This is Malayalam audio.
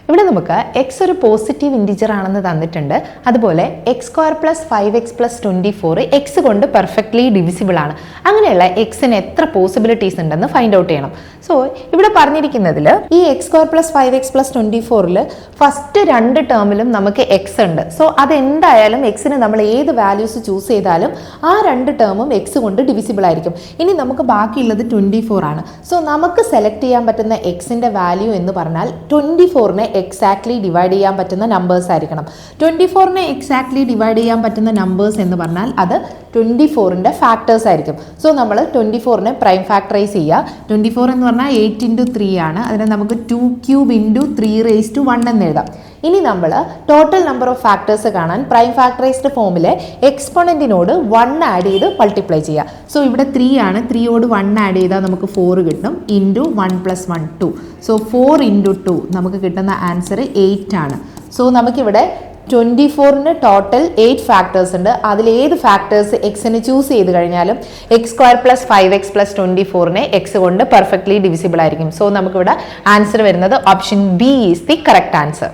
ഇവിടെ നമുക്ക് എക്സ് ഒരു പോസിറ്റീവ് ഇൻറ്റിജർ ആണെന്ന് തന്നിട്ടുണ്ട്. അതുപോലെ X square plus 5x plus 24 X കൊണ്ട് പെർഫെക്റ്റ്ലി ഡിവിസിബിൾ ആണ്. അങ്ങനെയുള്ള എക്സിന് എത്ര പോസിബിലിറ്റീസ് ഉണ്ടെന്ന് ഫൈൻഡ് ഔട്ട് ചെയ്യണം. സോ ഇവിടെ പറഞ്ഞിരിക്കുന്നതിൽ ഈ X square plus 5x plus 24 first രണ്ട് ടേമിലും നമുക്ക് എക്സ് ഉണ്ട്. സോ അതെന്തായാലും എക്സിന് നമ്മൾ ഏത് വാല്യൂസ് ചൂസ് ചെയ്താലും ആ രണ്ട് ടേമും എക്സ് കൊണ്ട് ഡിവിസിബിൾ ആയിരിക്കും. ഇനി നമുക്ക് ബാക്കിയുള്ളത് 24 ആണ്. സോ നമുക്ക് സെലക്ട് ചെയ്യാൻ പറ്റുന്ന എക്സിന്റെ വാല്യൂ എന്ന് പറഞ്ഞാൽ 24നെ എക്സാക്ട്ലി ഡിവൈഡ് ചെയ്യാൻ പറ്റുന്ന നമ്പേഴ്സ് ആയിരിക്കണം. 24നെ എക്സാക്ട്ലി ഡിവൈഡ് ചെയ്യാൻ പറ്റുന്ന നമ്പേഴ്സ് എന്ന് പറഞ്ഞാൽ അത് 24ന്റെ ഫാക്ടേഴ്സ് ആയിരിക്കും. സോ നമ്മൾ 24നെ പ്രൈം ഫാക്ടറൈസ് ചെയ്യുക. 24 എന്ന് പറഞ്ഞാൽ 8 into 3 ആണ്. അതിനെ നമുക്ക് 2 cube into 3 raised to 1 എന്ന് എഴുതാം. ഇനി നമ്മൾ ടോട്ടൽ നമ്പർ ഓഫ് ഫാക്ടേഴ്സ് കാണാൻ പ്രൈം ഫാക്ടറൈസ്ഡ് ഫോമിലെ എക്സ്പോണന്റിനോട് 1 ആഡ് ചെയ്ത് മൾട്ടിപ്ലൈ ചെയ്യുക. സോ ഇവിടെ 3 ആണ്. 3യോട് 1 ആഡ് ചെയ്താൽ നമുക്ക് 4 കിട്ടും. ഇൻറ്റു 1 + 1 2. സോ 4 into 2 നമുക്ക് കിട്ടുന്ന ആൻസർ 8 ആണ്. സോ നമുക്കിവിടെ 24ന് ടോട്ടൽ 8 ഫാക്ടേഴ്സ് ഉണ്ട്. അതിൽ ഏത് ഫാക്ടേഴ്സ് എക്സിന് ചൂസ് ചെയ്ത് കഴിഞ്ഞാലും x square plus 5x plus 24നെ എക്സ് കൊണ്ട് പെർഫെക്റ്റ്ലി ഡിവിസിബിൾ ആയിരിക്കും. സോ നമുക്കിവിടെ ആൻസർ വരുന്നത് option B is the correct answer.